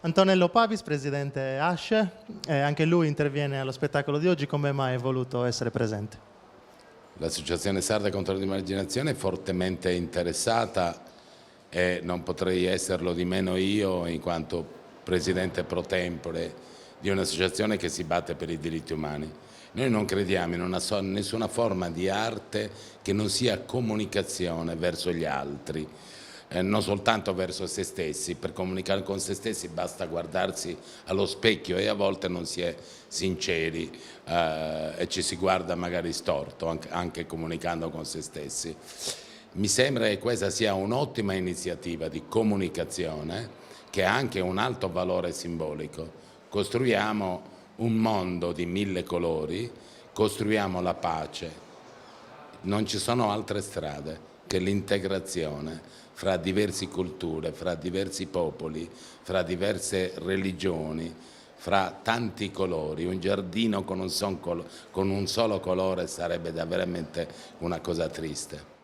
Antonello Pavis, presidente ASCE, anche lui interviene allo spettacolo di oggi. Come mai è voluto essere presente? L'Associazione Sarda contro l'Emarginazione è fortemente interessata e non potrei esserlo di meno io in quanto presidente pro tempore di un'associazione che si batte per i diritti umani. Noi non crediamo in nessuna forma di arte che non sia comunicazione verso gli altri. Non soltanto verso se stessi. Per comunicare con se stessi basta guardarsi allo specchio e a volte non si è sinceri e ci si guarda magari storto anche comunicando con se stessi. Mi sembra che questa sia un'ottima iniziativa di comunicazione che ha anche un alto valore simbolico. Costruiamo un mondo di 1000 colori, costruiamo la pace. Non ci sono altre strade che l'integrazione fra diverse culture, fra diversi popoli, fra diverse religioni, fra tanti colori. Un giardino con un solo colore sarebbe veramente una cosa triste.